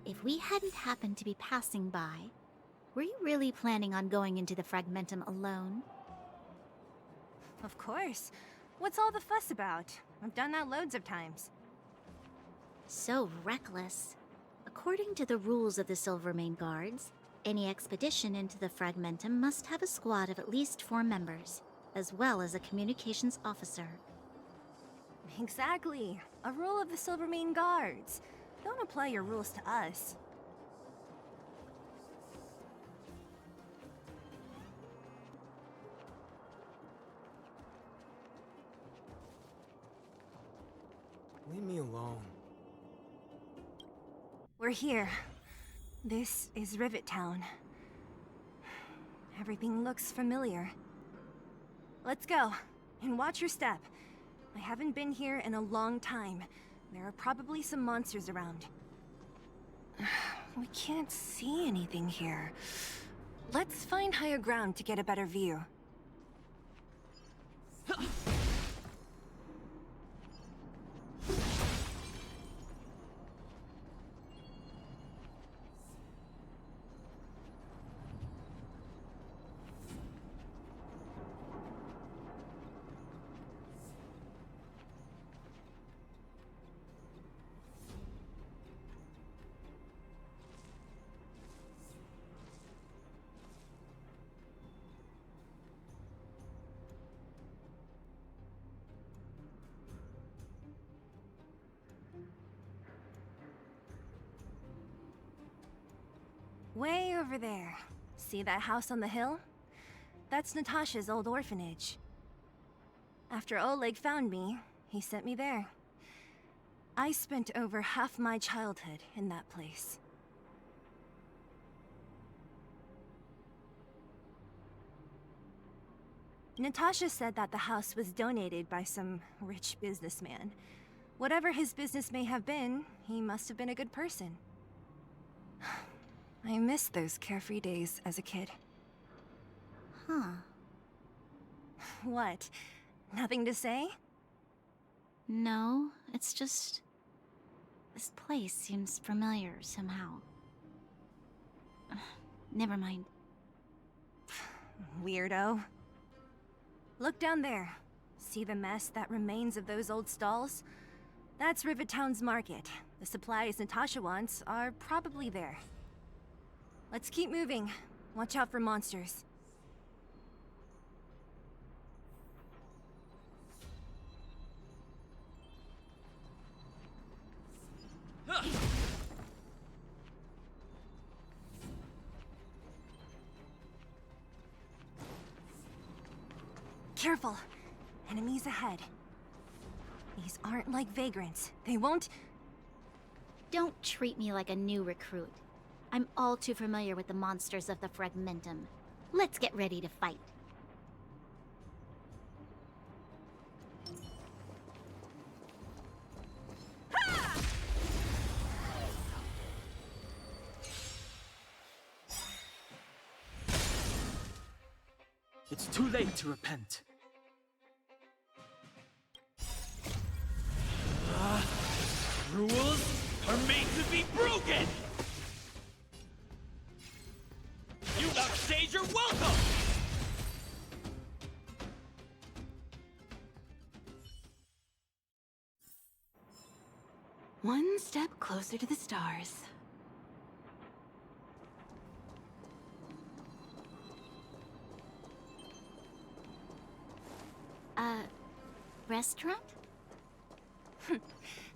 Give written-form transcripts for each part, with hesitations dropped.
if we hadn't happened to be passing by, were you really planning on going into the Fragmentum alone? Of course. What's all the fuss about? I've done that loads of times. So reckless. According to the rules of the Silvermane Guards, any expedition into the Fragmentum must have a squad of at least 4 members, as well as a communications officer. Exactly. A rule of the Silvermane Guards. Don't apply your rules to us. Leave me alone. We're here. This is Rivet Town. Everything looks familiar. Let's go, and watch your step. I haven't been here in a long time. There are probably some monsters around. We can't see anything here. Let's find higher ground to get a better view. Way over there. See that house on the hill? That's Natasha's old orphanage. After Oleg found me, he sent me there. I spent over half my childhood in that place. Natasha said that the house was donated by some rich businessman. Whatever his business may have been, he must have been a good person. I miss those carefree days as a kid. Huh. What? Nothing to say? No, it's just... this place seems familiar somehow. Never mind. Weirdo. Look down there. See the mess that remains of those old stalls? That's Rivet Town's market. The supplies Natasha wants are probably there. Let's keep moving. Watch out for monsters. Careful! Enemies ahead. These aren't like vagrants. They won't... Don't treat me like a new recruit. I'm all too familiar with the monsters of the Fragmentum. Let's get ready to fight. It's too late to repent. Rules are made to be broken! You outstayed your welcome! One step closer to the stars. Restaurant?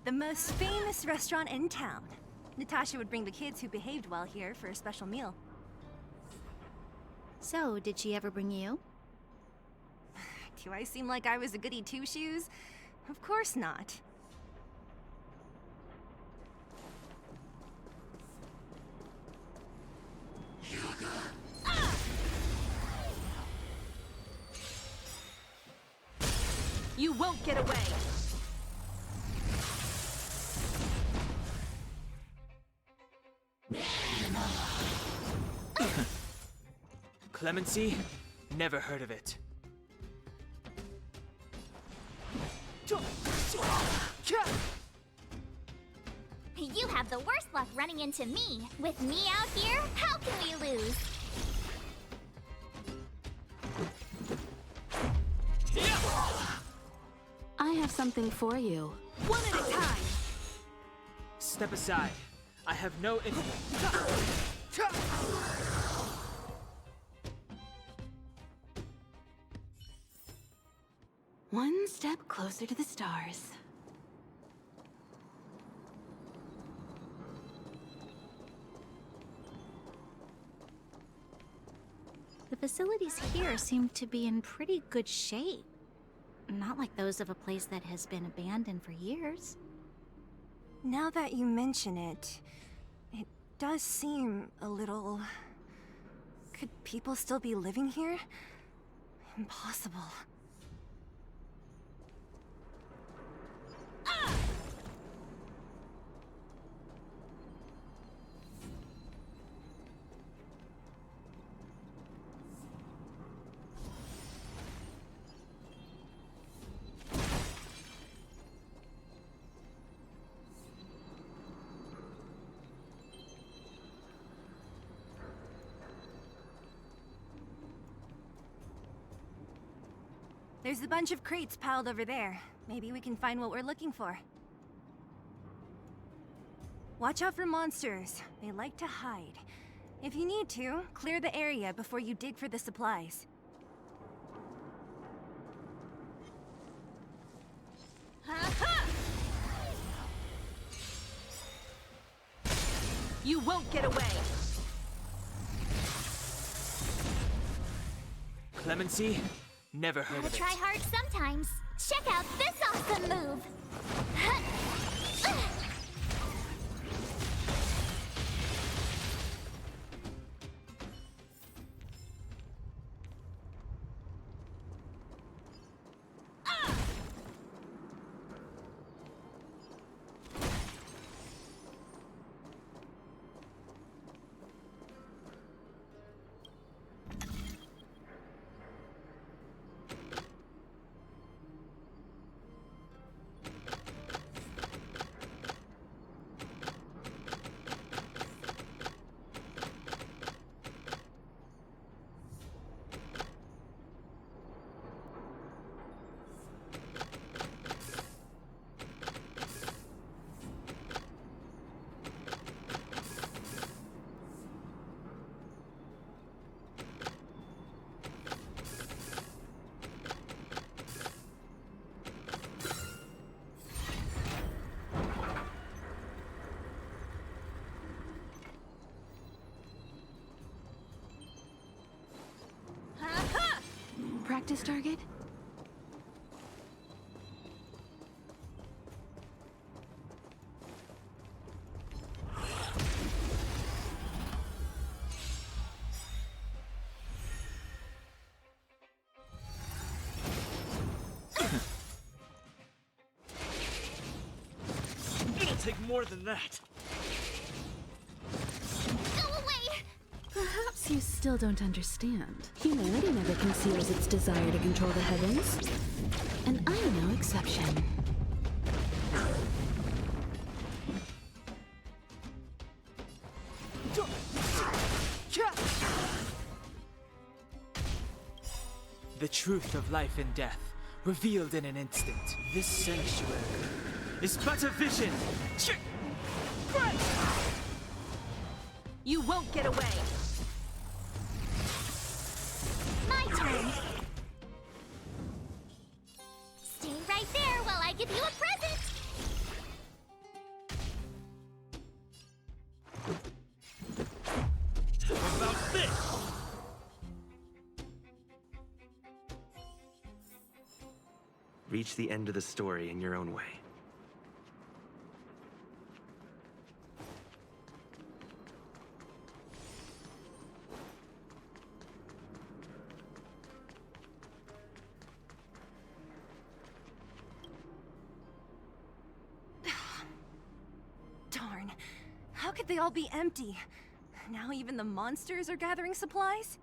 The most famous restaurant in town. Natasha would bring the kids who behaved well here for a special meal. So, did she ever bring you? Do I seem like I was a goody two-shoes? Of course not. You won't get away! Clemency? Never heard of it. You have the worst luck running into me. With me out here, how can we lose? I have something for you. One at a time! Step aside. I have no One step closer to the stars. The facilities here seem to be in pretty good shape. Not like those of a place that has been abandoned for years. Now that you mention it, it does seem a little... Could people still be living here? Impossible. There's a bunch of crates piled over there. Maybe we can find what we're looking for. Watch out for monsters. They like to hide. If you need to, clear the area before you dig for the supplies. You won't get away! Clemency? Never heard Gotta of it. try hard sometimes. Check out this awesome move! Practice target? It'll take more than that. Go away! Perhaps you still don't understand. Humanity never conceals its desire to control the heavens. And I'm no exception. The truth of life and death, revealed in an instant. This sanctuary is but a vision. You won't get away! My turn. Stay right there while I give you a present. How about this? Reach the end of the story in your own way. Darn. How could they all be empty? Now even the monsters are gathering supplies?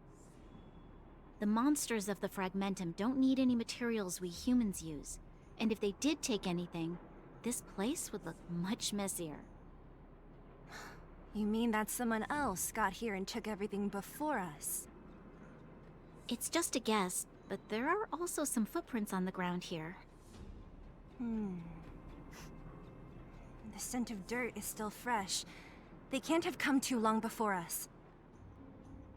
The monsters of the Fragmentum don't need any materials we humans use. And if they did take anything, this place would look much messier. You mean that someone else got here and took everything before us? It's just a guess, but there are also some footprints on the ground here. The scent of dirt is still fresh. They can't have come too long before us.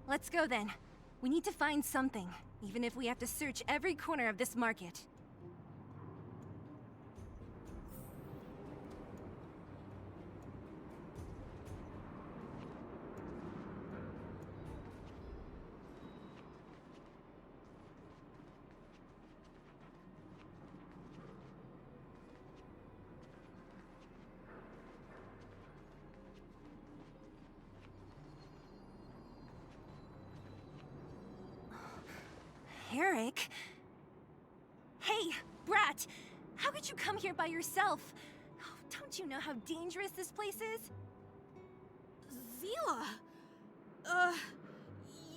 Let's go then. We need to find something, even if we have to search every corner of this market. Eric? Hey, Brat! How could you come here by yourself? Oh, don't you know how dangerous this place is? Zila!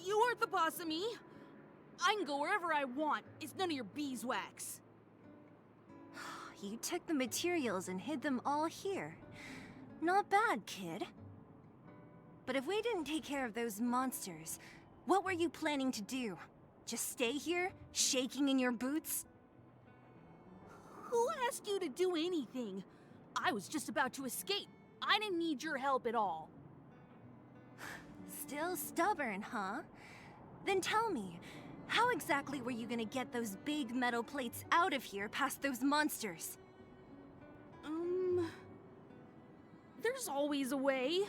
You aren't the boss of me. I can go wherever I want. It's none of your beeswax. You took the materials and hid them all here. Not bad, kid. But if we didn't take care of those monsters, what were you planning to do? Just stay here, shaking in your boots? Who asked you to do anything? I was just about to escape. I didn't need your help at all. Still stubborn, huh? Then tell me, how exactly were you gonna get those big metal plates out of here past those monsters? There's always a way.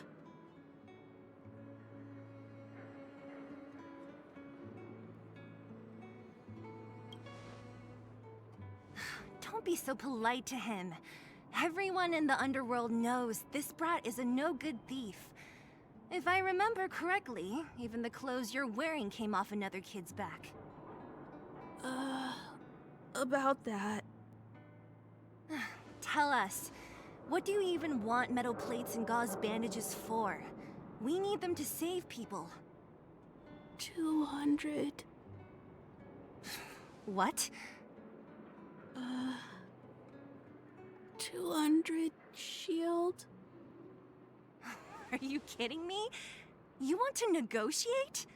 Don't be so polite to him. Everyone in the underworld knows this brat is a no-good thief. If I remember correctly, even the clothes you're wearing came off another kid's back. About that. Tell us, what do you even want metal plates and gauze bandages for? We need them to save people. 200. What? 200 shield? Are you kidding me? You want to negotiate?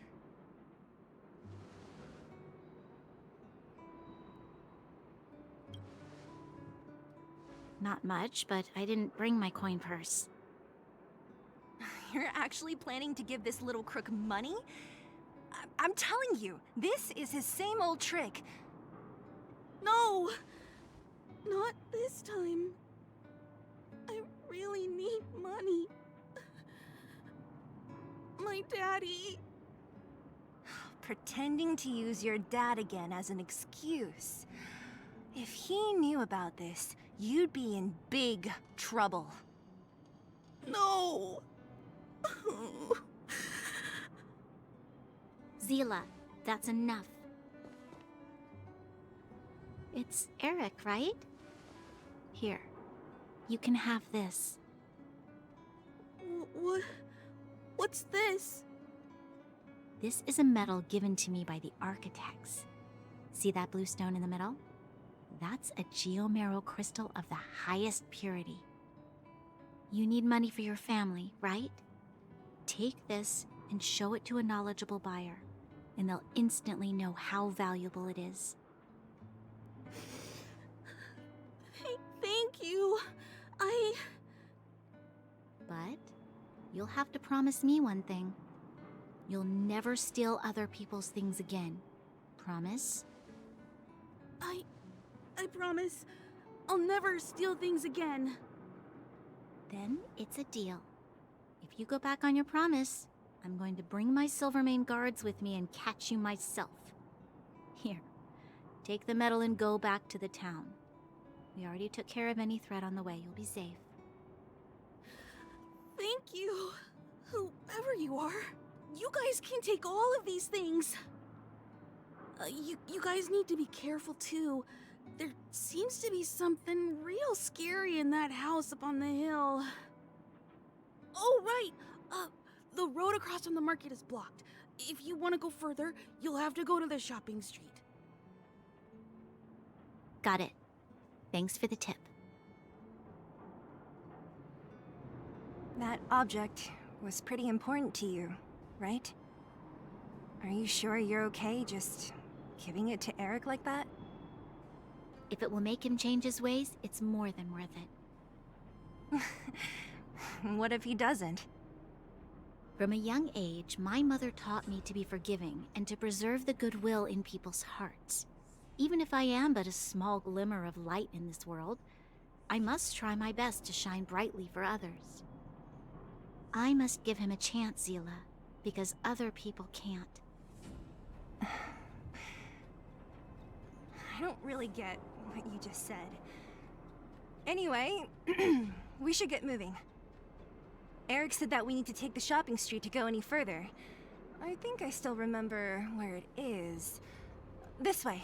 Not much, but I didn't bring my coin purse. You're actually planning to give this little crook money? I'm telling you, this is his same old trick. No! Not this time. I really need money. My daddy. Pretending to use your dad again as an excuse. If he knew about this, you'd be in big trouble. No! Zila, that's enough. It's Eric, right? Here, you can have this. What's this? This is a medal given to me by the architects. See that blue stone in the middle? That's a geomerald crystal of the highest purity. You need money for your family, right? Take this and show it to a knowledgeable buyer, and they'll instantly know how valuable it is. Thank you. But you'll have to promise me one thing. You'll never steal other people's things again. Promise? I promise. I'll never steal things again. Then it's a deal. If you go back on your promise, I'm going to bring my Silvermane guards with me and catch you myself. Here, take the medal and go back to the town. We already took care of any threat on the way. You'll be safe. Thank you. Whoever you are, you guys can take all of these things. You guys need to be careful too. There seems to be something real scary in that house up on the hill. Oh, right. The road across from the market is blocked. If you want to go further, you'll have to go to the shopping street. Got it. Thanks for the tip. That object was pretty important to you, right? Are you sure you're okay just giving it to Eric like that? If it will make him change his ways, it's more than worth it. What if he doesn't? From a young age, my mother taught me to be forgiving and to preserve the goodwill in people's hearts. Even if I am but a small glimmer of light in this world, I must try my best to shine brightly for others. I must give him a chance, Zila, because other people can't. I don't really get what you just said. Anyway, we should get moving. Eric said that we need to take the shopping street to go any further. I think I still remember where it is. This way.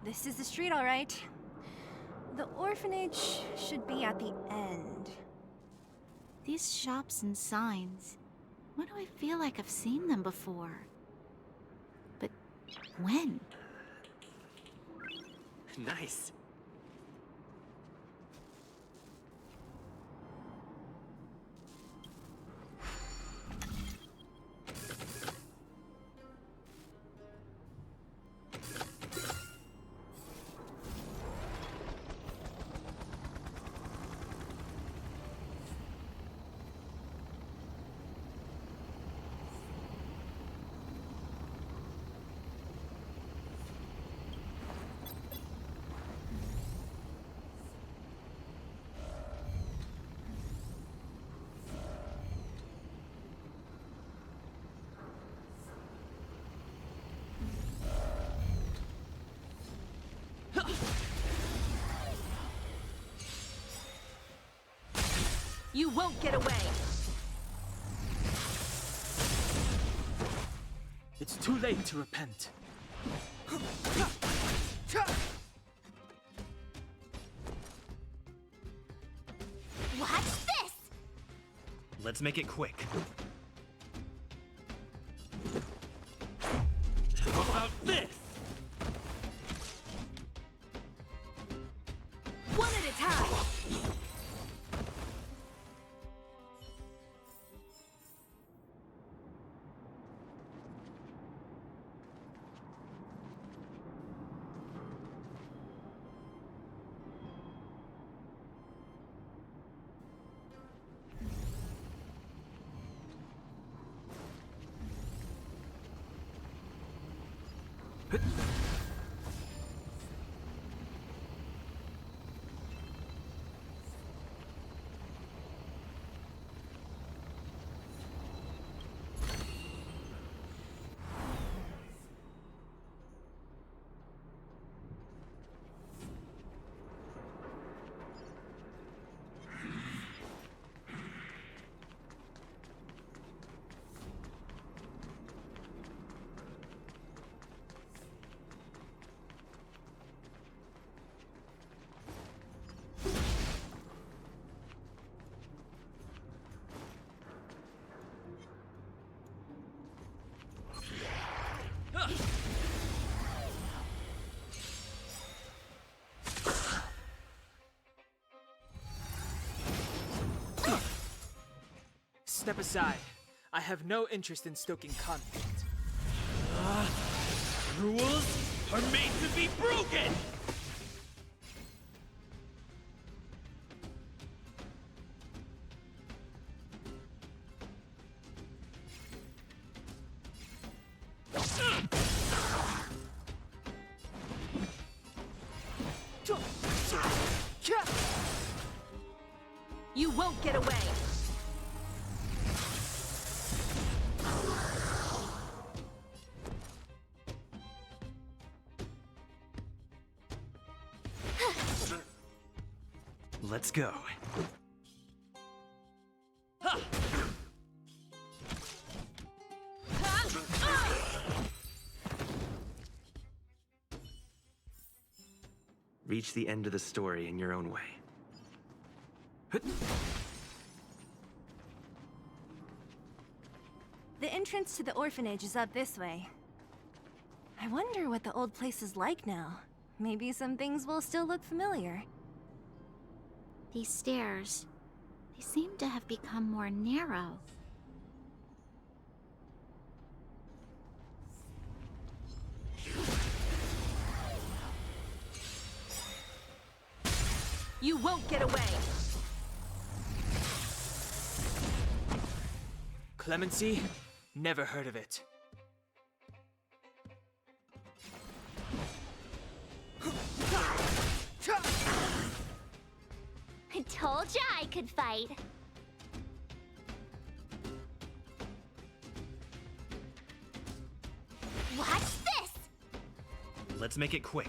This is the street, all right. The orphanage should be at the end. These shops and signs, why do I feel like I've seen them before? But when? Nice. You won't get away! It's too late to repent. Watch this! Let's make it quick. How about this? One at a time! Step aside. I have no interest in stoking conflict. Rules are made to be broken! You won't get away! Let's go. Reach the end of the story in your own way. The entrance to the orphanage is up this way. I wonder what the old place is like now. Maybe some things will still look familiar. These stairs, they seem to have become more narrow. You won't get away! Clemency? Never heard of it. I told ya I could fight. Watch this! Let's make it quick.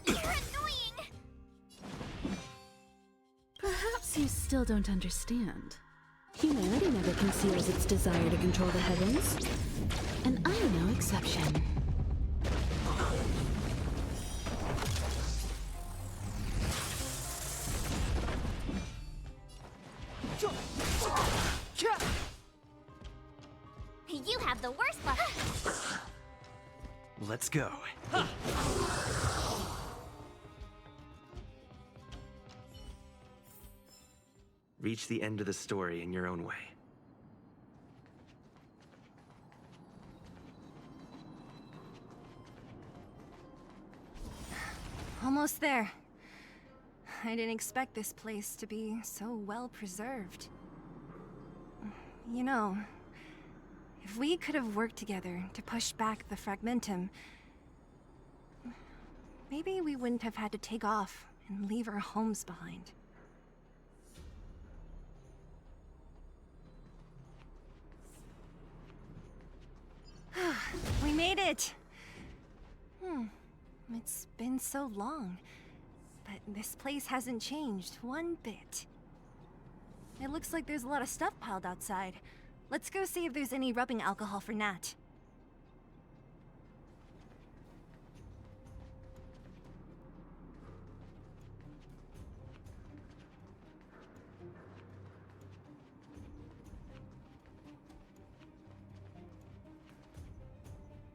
You're annoying! Perhaps you still don't understand. Humanity never conceals its desire to control the heavens. And I am no exception. You have the worst luck. Let's go. Reach the end of the story in your own way. Almost there. I didn't expect this place to be so well preserved. You know, if we could have worked together to push back the Fragmentum, maybe we wouldn't have had to take off and leave our homes behind. We made it! It's been so long, but this place hasn't changed one bit. It looks like there's a lot of stuff piled outside. Let's go see if there's any rubbing alcohol for Nat.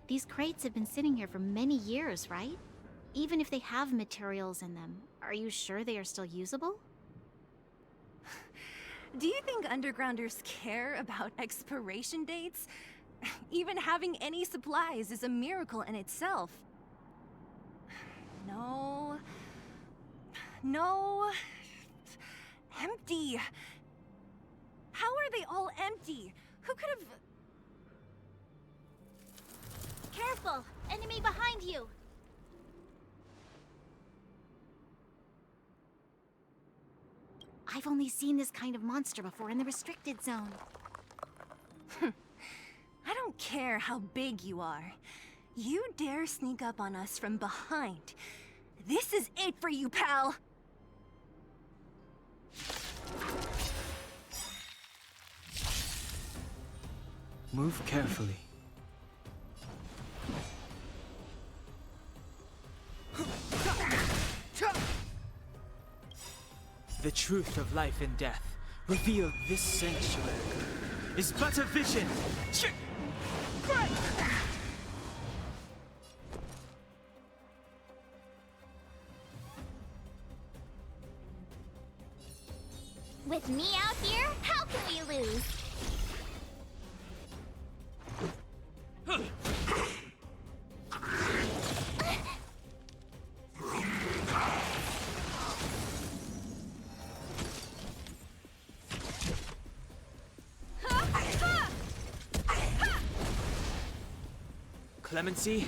These crates have been sitting here for many years, right? Even if they have materials in them, are you sure they are still usable? Do you think undergrounders care about expiration dates? Even having any supplies is a miracle in itself. No. No. Empty. How are they all empty? Who could have... Careful! Enemy behind you! I've only seen this kind of monster before in the restricted zone. I don't care how big you are. You dare sneak up on us from behind. This is it for you, pal! Move carefully. The truth of life and death, revealed this sanctuary, is but a vision. With me out here, how can we lose? Clemency?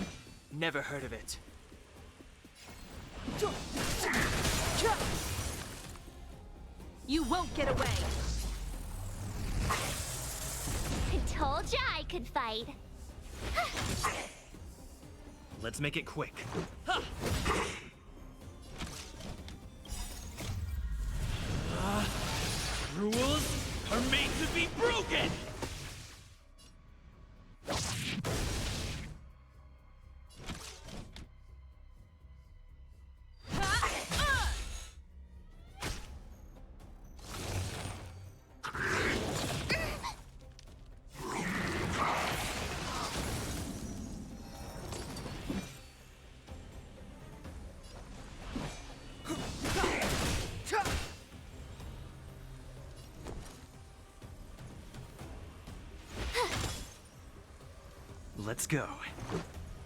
Never heard of it. You won't get away! I told ya I could fight. Let's make it quick. Rules are made to be broken! Let's go.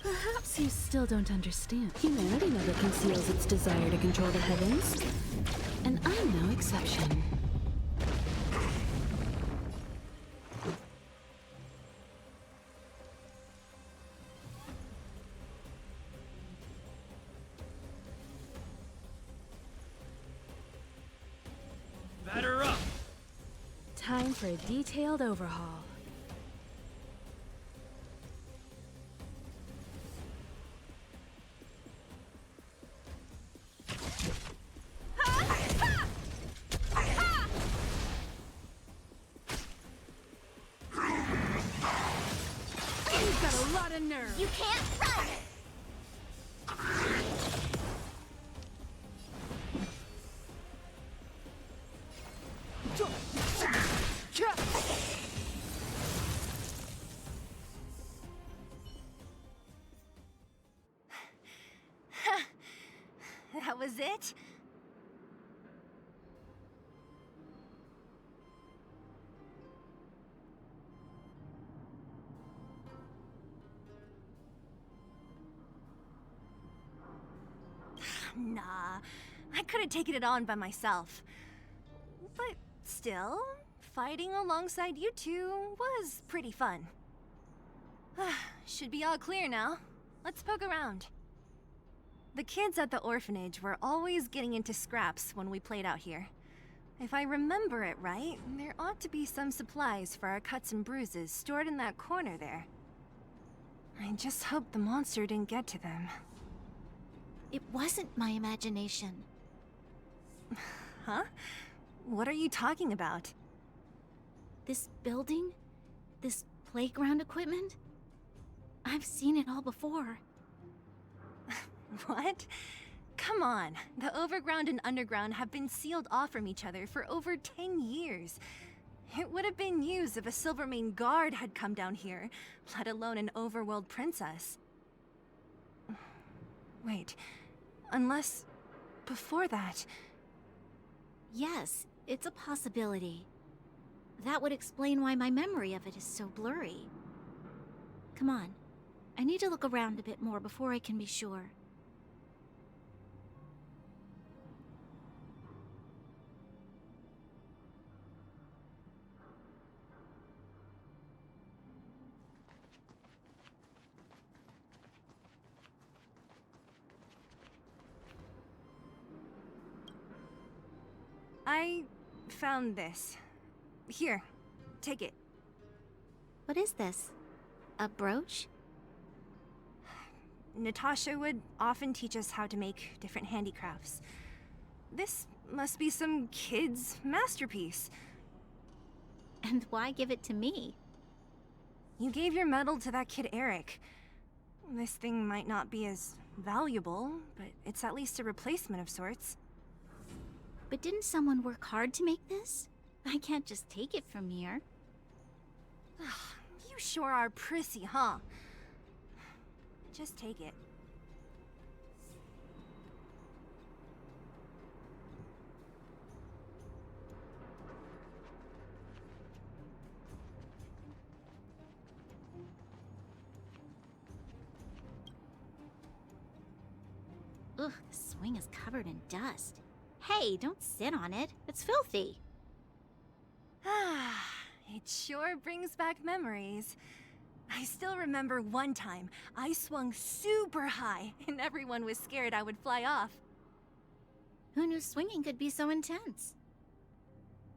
Perhaps you still don't understand. Humanity never conceals its desire to control the heavens. And I'm no exception. Batter up! Time for a detailed overhaul. You've got a lot of nerve. You can't run! That was it? Nah, I could have taken it on by myself. But still, fighting alongside you two was pretty fun. Should be all clear now. Let's poke around. The kids at the orphanage were always getting into scraps when we played out here. If I remember it right, there ought to be some supplies for our cuts and bruises stored in that corner there. I just hope the monster didn't get to them. It wasn't my imagination. Huh? What are you talking about? This building? This playground equipment? I've seen it all before. What? Come on. The overground and underground have been sealed off from each other for over 10 years. It would have been news if a Silvermane guard had come down here, let alone an overworld princess. Wait, unless before that... Yes, it's a possibility. That would explain why my memory of it is so blurry. Come on. I need to look around a bit more before I can be sure. I found this. Here, take it. What is this? A brooch? Natasha would often teach us how to make different handicrafts. This must be some kid's masterpiece. And why give it to me? You gave your medal to that kid Eric. This thing might not be as valuable, but it's at least a replacement of sorts. But didn't someone work hard to make this? I can't just take it from here. You sure are prissy, huh? Just take it. Ugh, the swing is covered in dust. Hey, don't sit on it. It's filthy. Ah, it sure brings back memories. I still remember one time I swung super high and everyone was scared I would fly off. Who knew swinging could be so intense?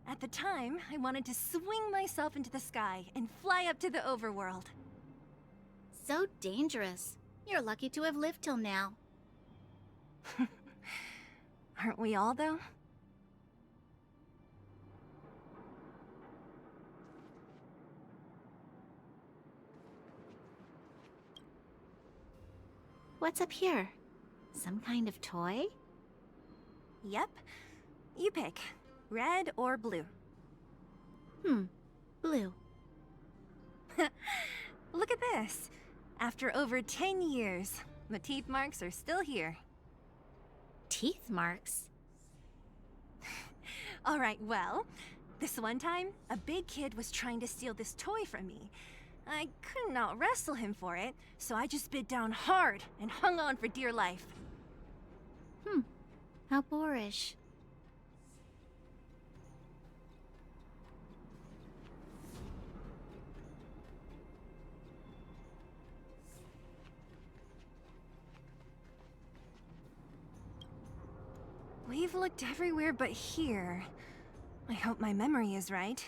At the time, I wanted to swing myself into the sky and fly up to the overworld. So dangerous. You're lucky to have lived till now. Aren't we all, though? What's up here? Some kind of toy? Yep. You pick. Red or blue. Blue. Look at this. After over 10 years, the teeth marks are still here. Teeth marks? Alright, well, this one time, a big kid was trying to steal this toy from me. I couldn't out-wrestle him for it, so I just bit down hard and hung on for dear life. How boorish. We've looked everywhere but here. I hope my memory is right.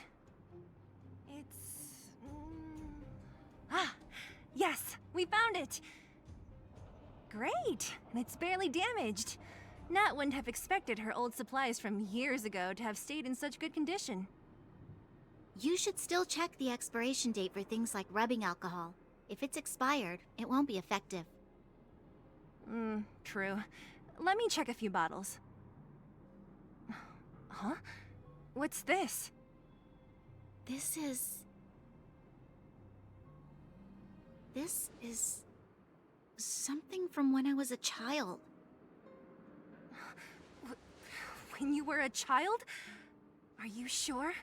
It's... Ah! Yes! We found it! Great! And it's barely damaged. Nat wouldn't have expected her old supplies from years ago to have stayed in such good condition. You should still check the expiration date for things like rubbing alcohol. If it's expired, it won't be effective. True. Let me check a few bottles. Huh? What's this? This is something from when I was a child. When you were a child? Are you sure?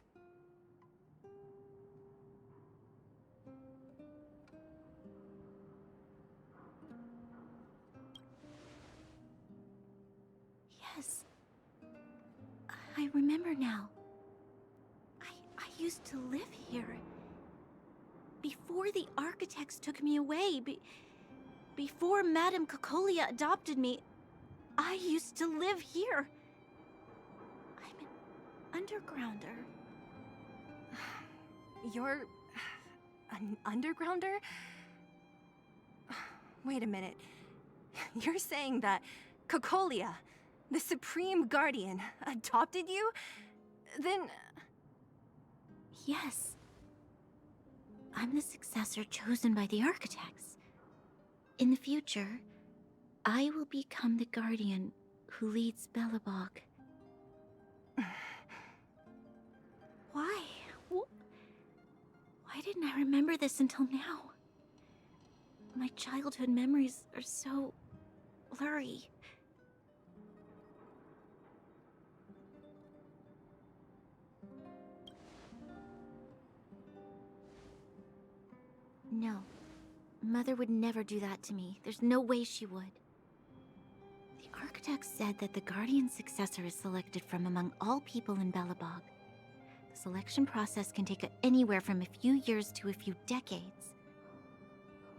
Yes. I remember now. I used to live here. Before the architects took me away, before Madame Cocolia adopted me, I used to live here. I'm an undergrounder. You're... an undergrounder? Wait a minute. You're saying that Cocolia, the Supreme Guardian, adopted you? Then... Yes. I'm the successor chosen by the architects. In the future, I will become the guardian who leads Belobog. Why? Why didn't I remember this until now? My childhood memories are so blurry. No. Mother would never do that to me. There's no way she would. The architect said that the guardian successor is selected from among all people in Belobog. The selection process can take anywhere from a few years to a few decades.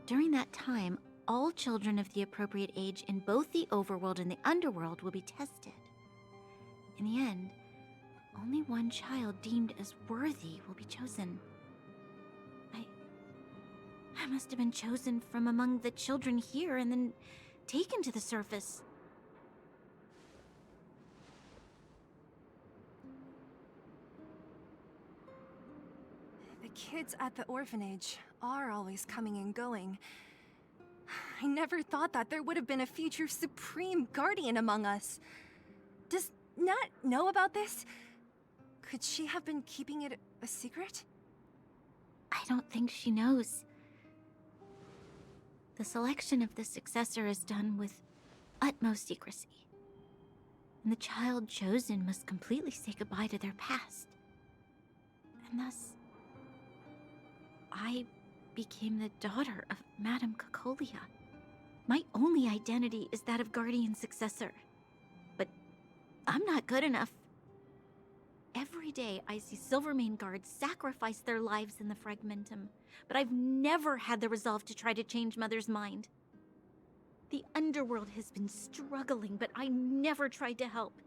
During that time, all children of the appropriate age in both the overworld and the underworld will be tested. In the end, only one child deemed as worthy will be chosen. I must have been chosen from among the children here and then taken to the surface. The kids at the orphanage are always coming and going. I never thought that there would have been a future Supreme Guardian among us. Does Nat know about this? Could she have been keeping it a secret? I don't think she knows. The selection of the successor is done with utmost secrecy. And the child chosen must completely say goodbye to their past. And thus, I became the daughter of Madame Cocolia. My only identity is that of guardian successor. But I'm not good enough. Every day I see Silvermane guards sacrifice their lives in the Fragmentum, but I've never had the resolve to try to change Mother's mind. The underworld has been struggling, but I never tried to help.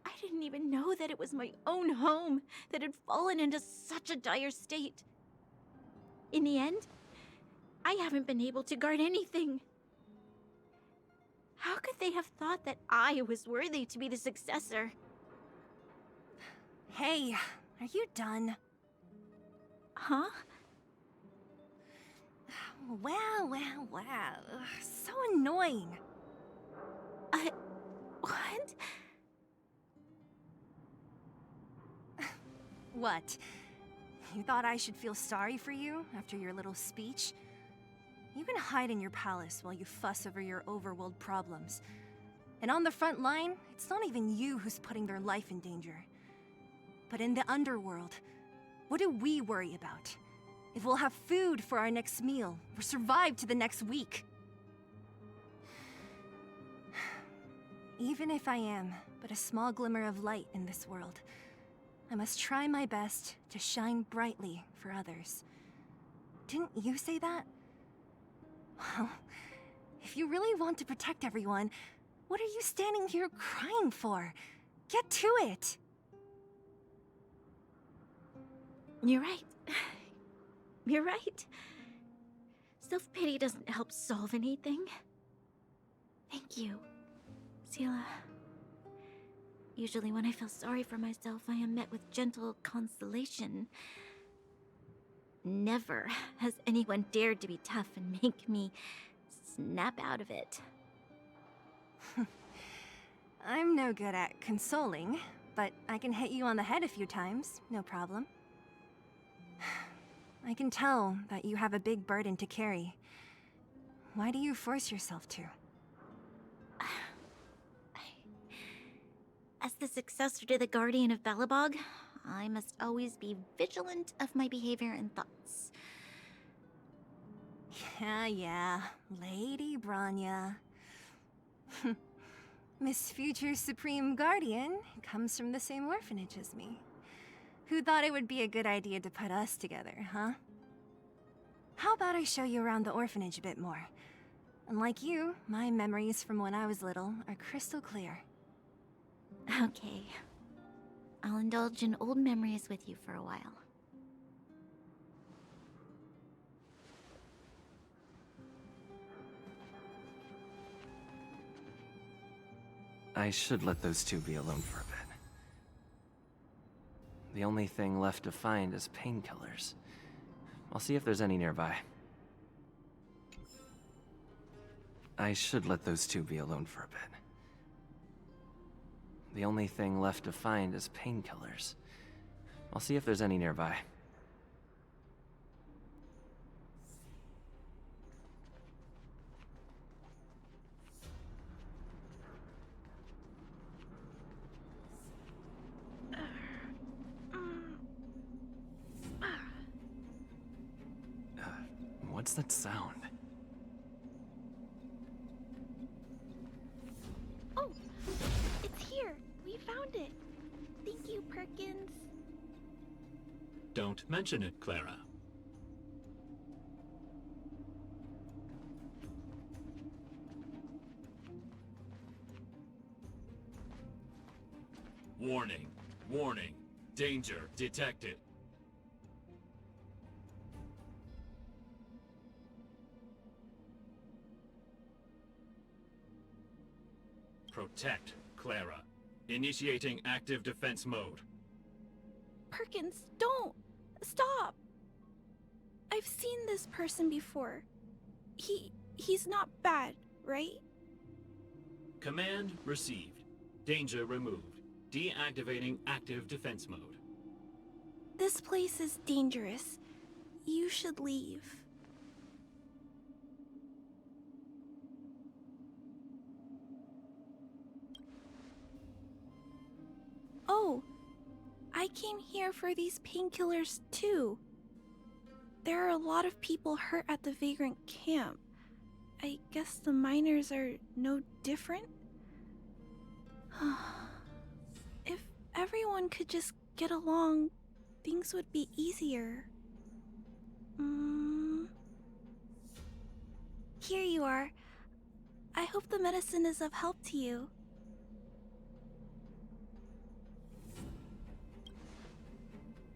I didn't even know that it was my own home that had fallen into such a dire state. In the end, I haven't been able to guard anything. How could they have thought that I was worthy to be the successor? Hey, are you done? Huh? Wow, wow, wow. Ugh, so annoying. What? What? You thought I should feel sorry for you after your little speech? You can hide in your palace while you fuss over your overworld problems. And on the front line, it's not even you who's putting their life in danger. But in the underworld, what do we worry about? If we'll have food for our next meal, or survive to the next week. Even if I am but a small glimmer of light in this world, I must try my best to shine brightly for others. Didn't you say that? Well, if you really want to protect everyone, what are you standing here crying for? Get to it! You're right. You're right. Self-pity doesn't help solve anything. Thank you, Sela. Usually when I feel sorry for myself, I am met with gentle consolation. Never has anyone dared to be tough and make me snap out of it. I'm no good at consoling, but I can hit you on the head a few times, no problem. I can tell that you have a big burden to carry. Why do you force yourself to? As the successor to the Guardian of Belobog, I must always be vigilant of my behavior and thoughts. Yeah, Lady Branya. Miss Future Supreme Guardian comes from the same orphanage as me. Who thought it would be a good idea to put us together, huh? How about I show you around the orphanage a bit more? Unlike you, my memories from when I was little are crystal clear. Okay. I'll indulge in old memories with you for a while. I should let those two be alone for a bit. The only thing left to find is painkillers. I'll see if there's any nearby. I should let those two be alone for a bit. The only thing left to find is painkillers. I'll see if there's any nearby. What's that sound? Oh, it's here. We found it. Thank you, Perkins. Don't mention it, Clara. Warning. Warning. Danger detected. Protect, Clara. Initiating active defense mode. Perkins, don't! Stop! I've seen this person before. He's not bad, right? Command received. Danger removed. Deactivating active defense mode. This place is dangerous. You should leave. Oh, I came here for these painkillers too. There are a lot of people hurt at the Vagrant camp. I guess the miners are no different? If everyone could just get along, things would be easier. Here you are. I hope the medicine is of help to you.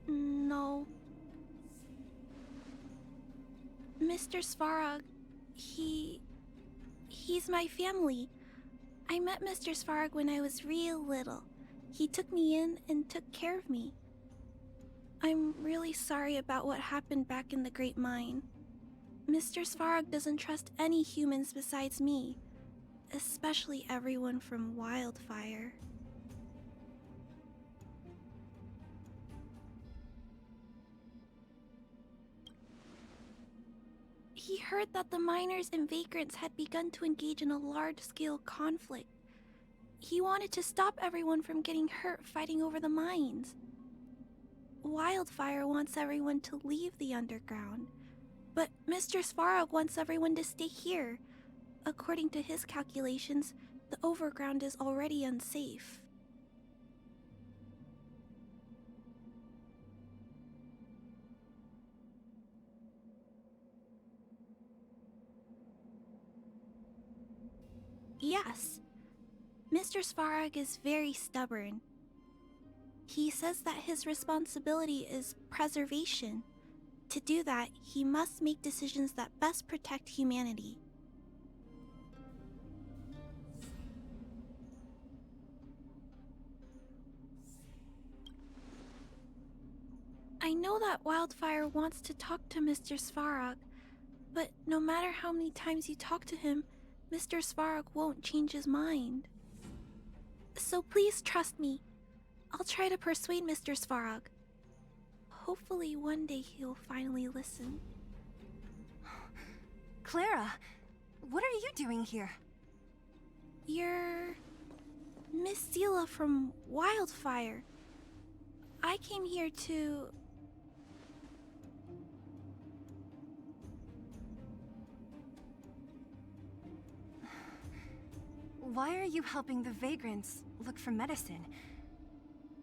No. Mr. Svarog, he's my family. I met Mr. Svarog when I was real little. He took me in and took care of me. I'm really sorry about what happened back in the Great Mine. Mr. Svarog doesn't trust any humans besides me, especially everyone from Wildfire. He heard that the miners and vagrants had begun to engage in a large-scale conflict. He wanted to stop everyone from getting hurt fighting over the mines. Wildfire wants everyone to leave the underground, but Mr. Svarog wants everyone to stay here. According to his calculations, the overground is already unsafe. Yes, Mr. Svarog is very stubborn. He says that his responsibility is preservation. To do that, he must make decisions that best protect humanity. I know that Wildfire wants to talk to Mr. Svarog, but no matter how many times you talk to him, Mr. Svarog won't change his mind. So please trust me. I'll try to persuade Mr. Svarog. Hopefully one day he'll finally listen. Clara, what are you doing here? You're Miss Seela from Wildfire. I came here to... Why are you helping the vagrants look for medicine?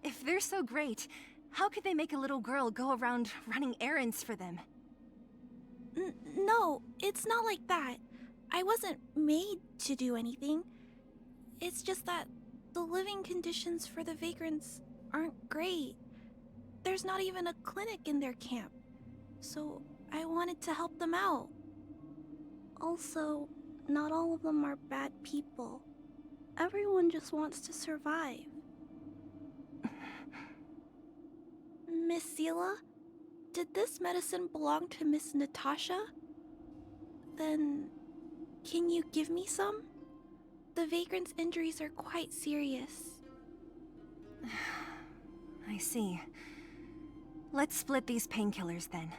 If they're so great, how could they make a little girl go around running errands for them? No, it's not like that. I wasn't made to do anything. It's just that the living conditions for the vagrants aren't great. There's not even a clinic in their camp, so I wanted to help them out. Also, not all of them are bad people. Everyone just wants to survive. Miss Seela, did this medicine belong to Miss Natasha? Then, can you give me some? The vagrant's injuries are quite serious. I see. Let's split these painkillers then.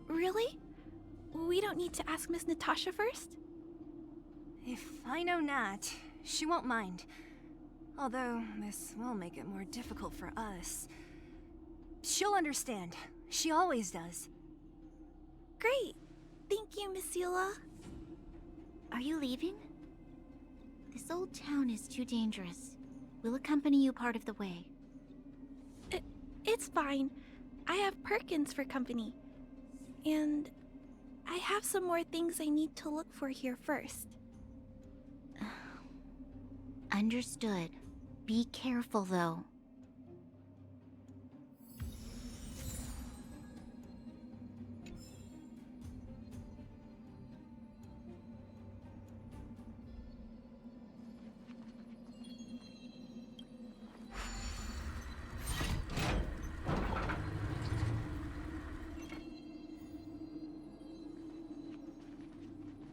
Really? We don't need to ask Miss Natasha first? If I know Nat, she won't mind. Although, this will make it more difficult for us. She'll understand. She always does. Great! Thank you, Miss Seela. Are you leaving? This old town is too dangerous. We'll accompany you part of the way. It's fine. I have Perkins for company. And I have some more things I need to look for here first. Understood. Be careful, though.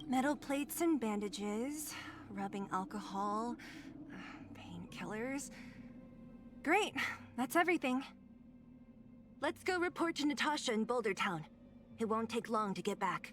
Metal plates and bandages, rubbing alcohol, painkillers. Great, that's everything. Let's go report to Natasha in Boulder Town. It won't take long to get back.